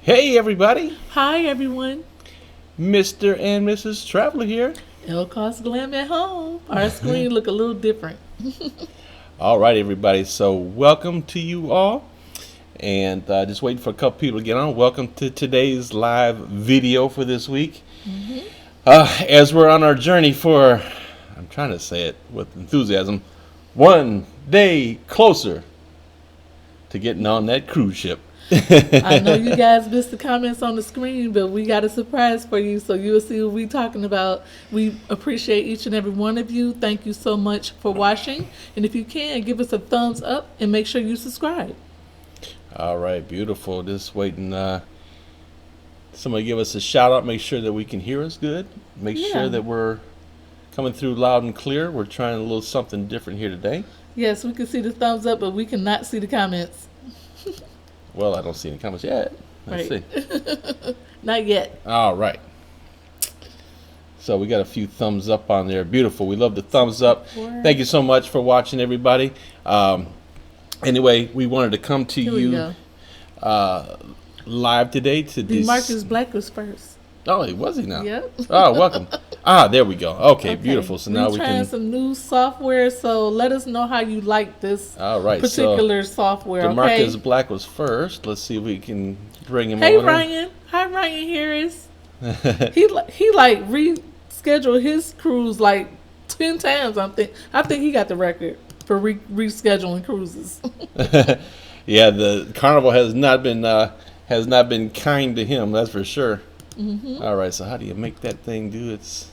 Hey everybody, Hi everyone, Mr. and Mrs. Traveler here. ElleKosGlam at home. Our screen look a little different. All right, everybody. So welcome to you all, and just waiting for a couple people to get on. Welcome to today's live video for this week. As we're on our journey for, I'm trying to say it with enthusiasm, one day closer to getting on that cruise ship. I know you guys missed the comments on the screen, but we got a surprise for you, so you'll see what we're talking about. We appreciate each and every one of you. Thank you so much for watching, and if you can, give us a thumbs up and make sure you subscribe. All right, beautiful. Just waiting. Somebody give us a shout out. Make sure that we can hear us good. Make sure that we're coming through loud and clear. We're trying a little something different here today. Yes, we can see the thumbs up, but we cannot see the comments. Well, I don't see any comments yet. Let's see. Not yet. All right. So we got a few thumbs up on there. Beautiful. We love the thumbs up. Thank you so much for watching, everybody. Anyway, we wanted to come to you live today to this. Marcus Black was first. Oh, was he now? Yep. Oh, welcome. There we go. Okay, beautiful. So now we can. Trying some new software, so let us know how you like this particular software. DeMarcus Black was first. Let's see if we can bring him over. Hey, Ryan. Hi, Ryan Harris. he like rescheduled his cruise like 10 times. I think he got the record for rescheduling cruises. Yeah, the Carnival has not been kind to him. That's for sure. Mm-hmm. All right, so how do you make that thing do its?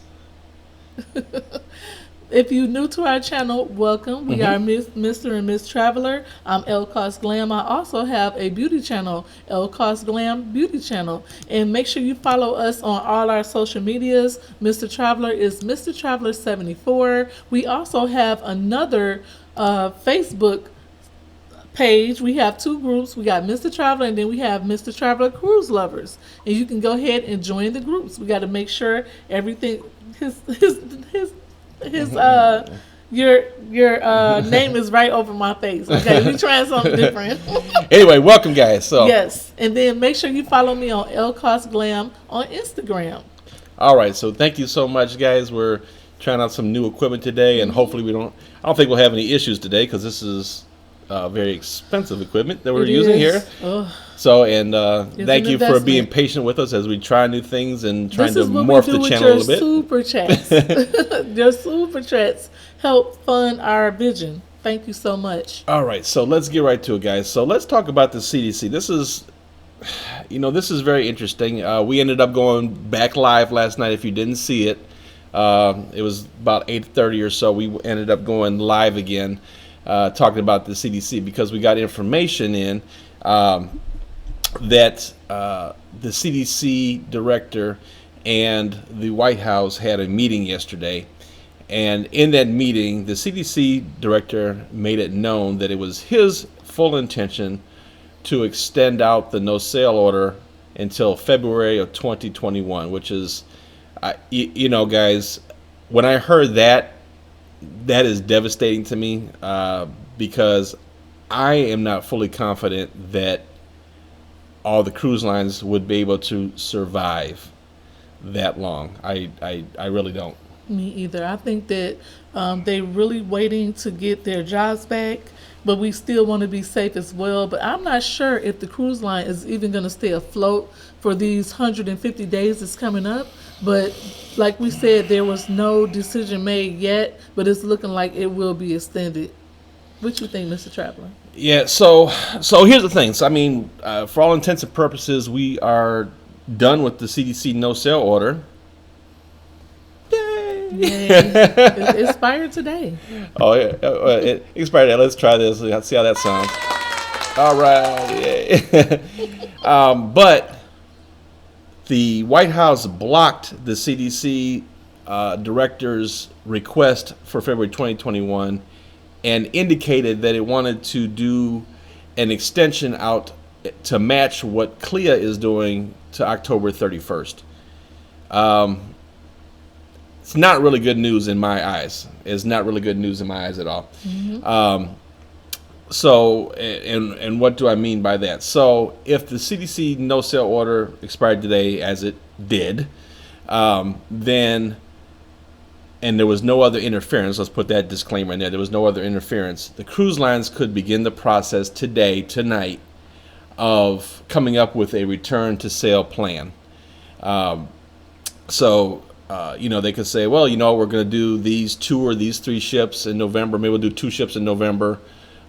If you're new to our channel, welcome. We are Mr. and Miss Traveler. I'm ElleKosGlam. I also have a beauty channel, ElleKosGlam Beauty Channel. And make sure you follow us on all our social medias. Mr. Traveler is Mr. Traveler 74. We also have another Facebook page. We have two groups. We got Mr. Traveler and then we have Mr. Traveler Cruise Lovers. And you can go ahead and join the groups. We got to make sure everything your name is right over my face. Okay, we trying something different. Anyway, welcome guys. So yes, and then make sure you follow me on ElleKosGlam on Instagram. All right, so thank you so much, guys. We're trying out some new equipment today, and hopefully I don't think we'll have any issues today because this is very expensive equipment that we're using here. So, and thank you for being patient with us as we try new things and trying to morph the channel a little bit. Super chats. Your super chats help fund our vision. Thank you so much. All right, so let's get right to it, guys. So let's talk about the CDC. This is very interesting. We ended up going back live last night. If you didn't see it, it was about 8:30 or so. We ended up going live again. Talking about the CDC because we got information in that the CDC director and the White House had a meeting yesterday, and in that meeting the CDC director made it known that it was his full intention to extend out the no sail order until February of 2021, which is guys, when I heard that is devastating to me because I am not fully confident that all the cruise lines would be able to survive that long. I really don't. Me either. I think that they're really waiting to get their jobs back, but we still want to be safe as well. But I'm not sure if the cruise line is even going to stay afloat for these 150 days that's coming up. But like we said, there was no decision made yet, but it's looking like it will be extended. What you think, Mr. Traveler? Yeah, so here's the thing. So, I mean, for all intents and purposes, we are done with the CDC no sail order. Yay! It expired today. Oh, yeah. It expired. Let's try this. Let's see how that sounds. All right. Yeah. But the White House blocked the CDC director's request for February 2021 and indicated that it wanted to do an extension out to match what CLIA is doing to October 31st. It's not really good news in my eyes. It's not really good news in my eyes at all. So, and what do I mean by that? So, if the CDC no sale order expired today, as it did, then and there was no other interference. Let's put that disclaimer in there. There was no other interference. The cruise lines could begin the process today, tonight, of coming up with a return to sale plan. They could say, well, we're going to do these 2 or these 3 ships in November. Maybe we'll do 2 ships in November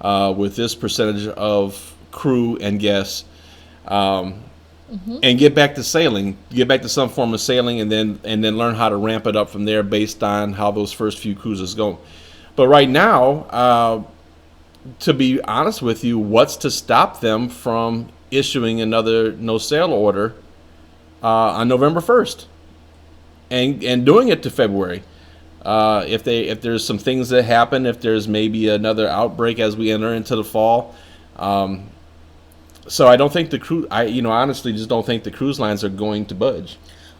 with this percentage of crew and guests, and get back to sailing, get back to some form of sailing, and then learn how to ramp it up from there based on how those first few cruises go. But right now, to be honest with you, what's to stop them from issuing another no sale order on November 1st and doing it to February? If there's some things that happen, if there's maybe another outbreak as we enter into the fall. So I don't think I honestly just don't think the cruise lines are going to budge.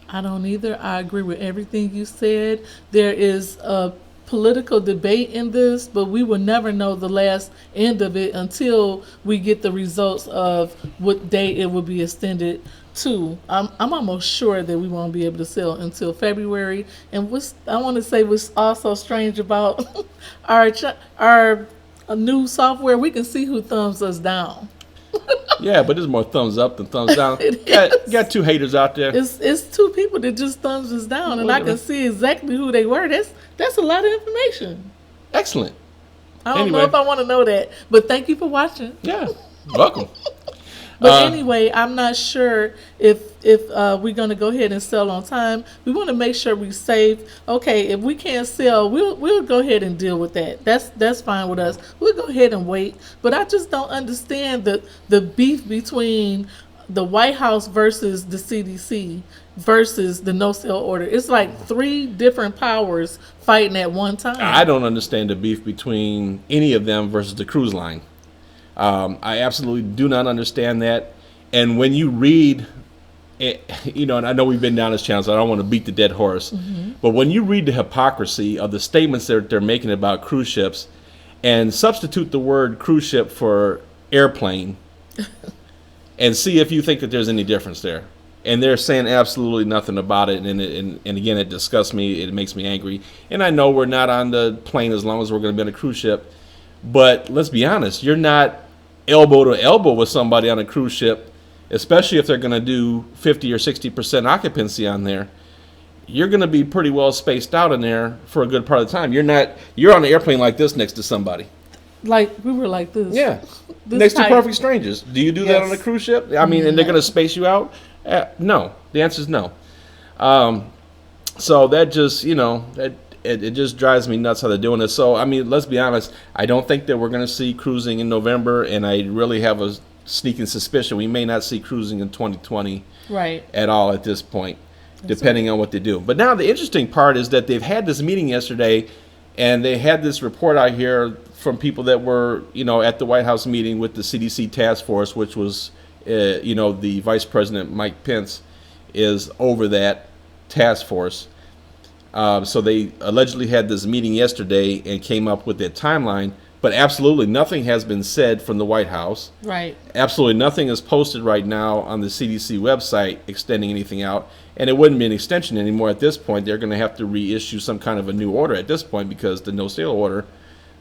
I don't either. I agree with everything you said. There is a political debate in this, but we will never know the last end of it until we get the results of what date it will be extended to. I'm almost sure that we won't be able to sell until February. And I want to say what's also strange about our new software, we can see who thumbs us down. Yeah, but there's more thumbs up than thumbs down. Got 2 haters out there. It's 2 people that just thumbs us down, and I can see exactly who they were. That's a lot of information. Excellent. I don't know if I want to know that, but thank you for watching. Yeah, welcome. But anyway, I'm not sure if we're going to go ahead and sell on time. We want to make sure we save. Okay, if we can't sell, we'll go ahead and deal with that. That's fine with us. We'll go ahead and wait. But I just don't understand the beef between the White House versus the CDC versus the no sale order. It's like 3 different powers fighting at one time. I don't understand the beef between any of them versus the cruise line. I absolutely do not understand that. And when you read it, and I know we've been down this channel, so I don't want to beat the dead horse. Mm-hmm. But when you read the hypocrisy of the statements that they're making about cruise ships and substitute the word cruise ship for airplane and see if you think that there's any difference there. And they're saying absolutely nothing about it. And again, it disgusts me. It makes me angry. And I know we're not on the plane as long as we're going to be on a cruise ship. But let's be honest, you're not elbow to elbow with somebody on a cruise ship, especially if they're going to do 50 or 60% occupancy on there. You're going to be pretty well spaced out in there for a good part of the time. You're on an airplane like this next to somebody. Like we were like this. Yeah. Next to perfect strangers. Do you do that on a cruise ship? I mean, and they're going to space you out? No. The answer is no. So that just, it just drives me nuts how they're doing this. So, I mean, let's be honest. I don't think that we're going to see cruising in November, and I really have a sneaking suspicion we may not see cruising in 2020 at all at this point, depending on what they do. But now the interesting part is that they've had this meeting yesterday, and they had this report out here from people that were, at the White House meeting with the CDC task force, which was, the Vice President Mike Pence is over that task force. So they allegedly had this meeting yesterday and came up with their timeline, but absolutely nothing has been said from the White House. Right. Absolutely nothing is posted right now on the CDC website extending anything out, and it wouldn't be an extension anymore at this point. They're going to have to reissue some kind of a new order at this point because the no sale order,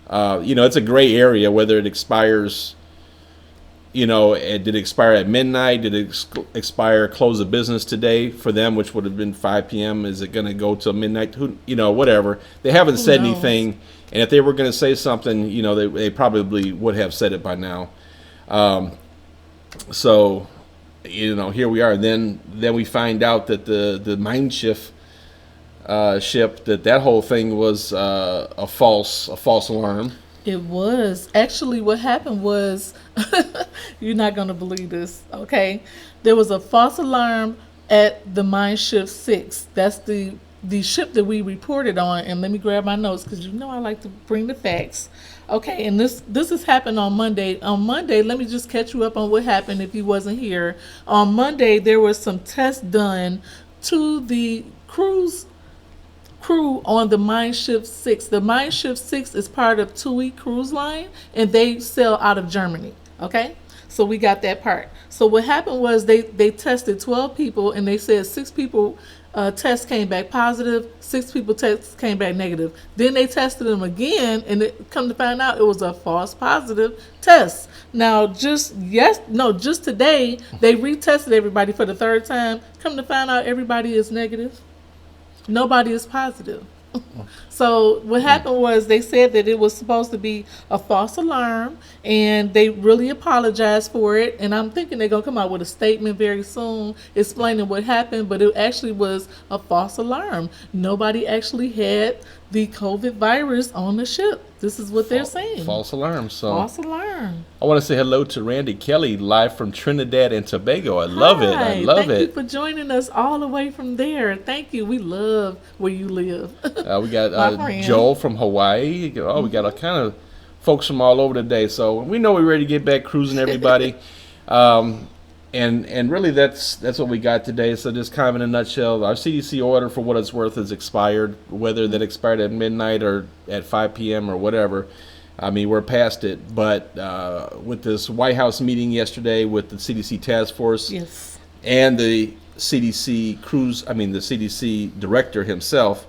it's a gray area whether it expires. Did it expire at midnight? Did it expire close of business today for them, which would have been 5 p.m.? Is it going to go till midnight? Whatever. They haven't said anything, and if they were going to say something, they probably would have said it by now. So, here we are. Then we find out that the Mein Schiff ship, that whole thing was a false alarm. It was. Actually, what happened was, you're not going to believe this, okay? There was a false alarm at the Mein Schiff 6. That's the ship that we reported on. And let me grab my notes because I like to bring the facts. Okay, and this has happened on Monday. On Monday, let me just catch you up on what happened if you wasn't here. On Monday, there was some tests done to the cruise crew on the Mein Schiff 6. The Mein Schiff 6 is part of TUI Cruise Line, and they sail out of Germany. Okay? So we got that part. So what happened was they tested 12 people, and they said 6 people tests came back positive, 6 people tests came back negative. Then they tested them again, and it come to find out it was a false positive test. Now, just today they retested everybody for the 3rd time. Come to find out everybody is negative. Nobody is positive. So what happened was they said that it was supposed to be a false alarm, and they really apologized for it. And I'm thinking they're going to come out with a statement very soon explaining what happened, but it actually was a false alarm. Nobody actually had the COVID virus on the ship. This is what they're saying. False alarm. So false alarm. I want to say hello to Randy Kelly, live from Trinidad and Tobago. I love it. I love it. Thank you for joining us all the way from there. Thank you. We love where you live. We got Joel from Hawaii. Oh, we got all kind of folks from all over today. So we know we're ready to get back cruising, everybody. And really that's what we got today. So just kind of in a nutshell, our CDC order, for what it's worth, is expired, whether that expired at midnight or at 5 p.m. or whatever. I mean, we're past it. But with this White House meeting yesterday with the CDC task force, yes, and the CDC the CDC director himself,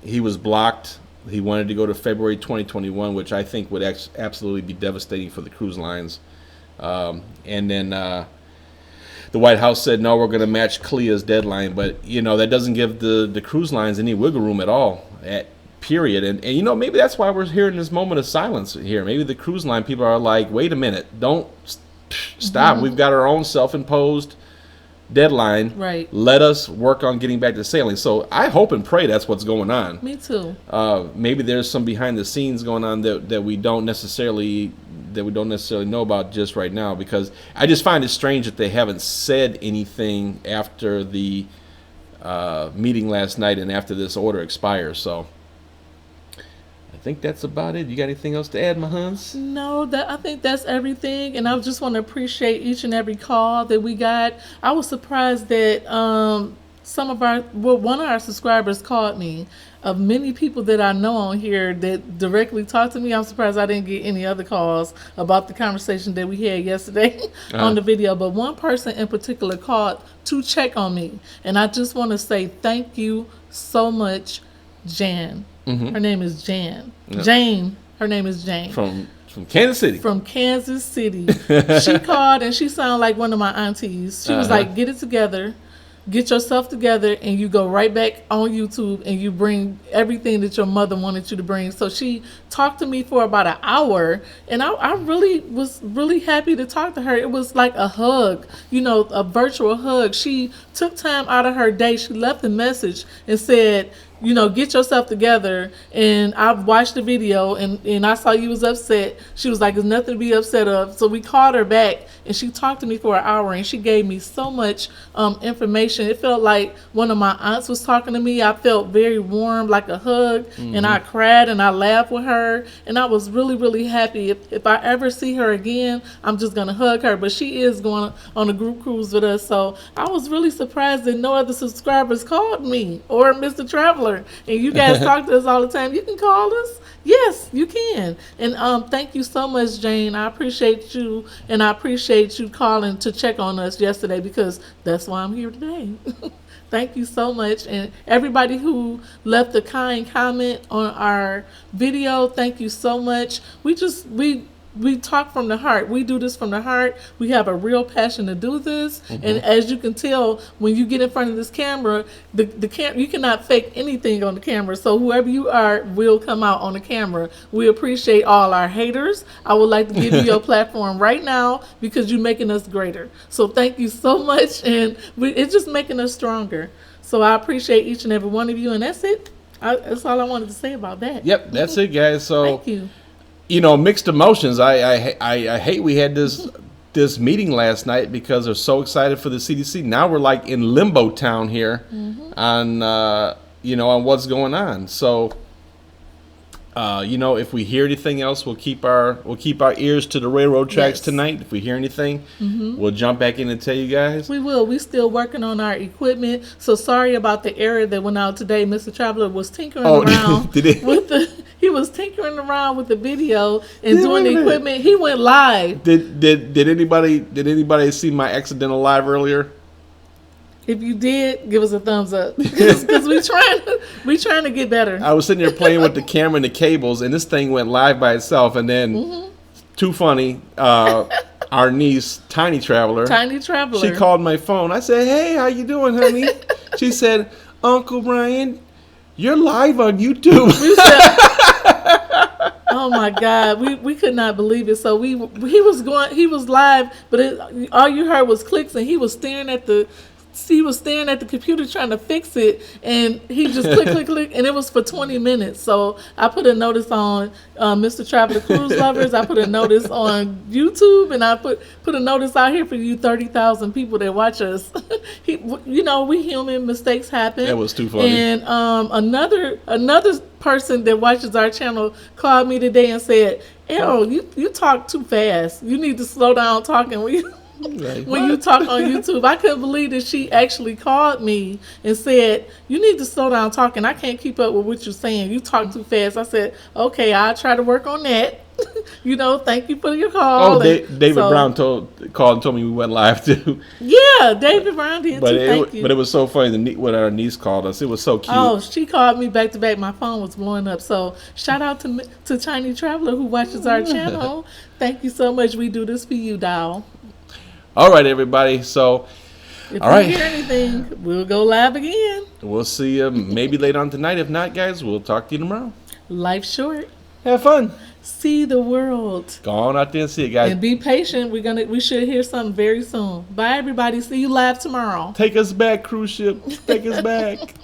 he was blocked. He wanted to go to February 2021, which I think would absolutely be devastating for the cruise lines. And then the White House said, no, we're going to match CLIA's deadline. But, that doesn't give the cruise lines any wiggle room at all, period. And maybe that's why we're hearing this moment of silence here. Maybe the cruise line people are like, wait a minute, don't stop. We've got our own self-imposed deadline. Right. Let us work on getting back to sailing. So I hope and pray that's what's going on. Me too. Maybe there's some behind the scenes going on that we don't necessarily know about just right now, because I just find it strange that they haven't said anything after the meeting last night and after this order expires. So I think that's about it. You got anything else to add, my Hans? No, I think that's everything. And I just want to appreciate each and every call that we got. I was surprised that one of our subscribers called me. Of many people that I know on here that directly talk to me, I'm surprised I didn't get any other calls about the conversation that we had yesterday on the video. But one person in particular called to check on me. And I just want to say thank you so much, Jan. Her name is Jan. Yep. Jane. Her name is Jane. From Kansas City. From Kansas City. She called and she sounded like one of my aunties. She was like, get it together. Get yourself together, and you go right back on YouTube and you bring everything that your mother wanted you to bring. So she talked to me for about an hour, and I really was really happy to talk to her. It was like a hug, a virtual hug. She took time out of her day. She left a message and said, get yourself together. And I watched the video and I saw you was upset. She was like, there's nothing to be upset of. So we called her back and she talked to me for an hour and she gave me so much information. It felt like one of my aunts was talking to me. I felt very warm, like a hug. And I cried and I laughed with her. And I was really, really happy. If I ever see her again, I'm just going to hug her. But she is going on a group cruise with us. So I was really surprised that no other subscribers called me or Mr. Traveler. And you guys talk to us all the time. You can call us. Yes, you can. And thank you so much, Jane. I appreciate you, and I appreciate you calling to check on us yesterday, because that's why I'm here today. Thank you so much. And everybody who left a kind comment on our video, thank you so much. We talk from the heart. We do this from the heart. We have a real passion to do this. And as you can tell, when you get in front of this camera, you cannot fake anything on the camera. So whoever you are will come out on the camera. We appreciate all our haters. I would like to give you your platform right now, because you're making us greater. So thank you so much. And it's just making us stronger. So I appreciate each and every one of you. And that's it. That's all I wanted to say about that. Yep, that's it, guys. So thank you. Mixed emotions. I hate we had this meeting last night because they're so excited for the CDC. Now we're like in limbo town here on what's going on. So If we hear anything else, we'll keep our ears to the railroad tracks Yes. tonight. If we hear anything, we'll jump back in and tell you guys. We will. We still working on our equipment. So sorry about the error that went out today. Mr. Traveler was tinkering around did it? he was tinkering around with the video and Yeah, doing wait a the minute. equipment. He went live. Did anybody see my accidental live earlier? If you did, give us a thumbs up because we trying to get better. I was sitting there playing with the camera and the cables, and this thing went live by itself. And then, too funny, our niece, Tiny Traveler, she called my phone. I said, "Hey, how you doing, honey?" She said, "Uncle Brian, you're live on YouTube." We said, oh my God, we could not believe it. So he was live, but all you heard was clicks, and he was staring at the computer trying to fix it, and he just click, and it was for 20 minutes. So I put a notice on Mr. Traveler Cruise Lovers. I put a notice on YouTube, and I put a notice out here for you 30,000 people that watch us. We human, mistakes happen. That was too funny. And another person that watches our channel called me today and said, "Errol, you talk too fast. You need to slow down talking when you." Like, When you talk on YouTube, I couldn't believe that she actually called me and said, "You need to slow down talking. I can't keep up with what you're saying. You talk too fast." I said, "Okay, I'll try to work on that." Thank you for your call. David Brown called and told me we went live too. Yeah, David Brown did too. Thank you. But it was so funny when our niece called us. It was so cute. Oh, she called me back to back. My phone was blowing up. So shout out to Tiny Traveler who watches our channel. Thank you so much. We do this for you, doll. All right, everybody. So, If all we right. hear anything, we'll go live again. We'll see you maybe later on tonight. If not, guys, we'll talk to you tomorrow. Life's short. Have fun. See the world. Go on out there and see it, guys. And be patient. We should hear something very soon. Bye, everybody. See you live tomorrow. Take us back, cruise ship. Take us back.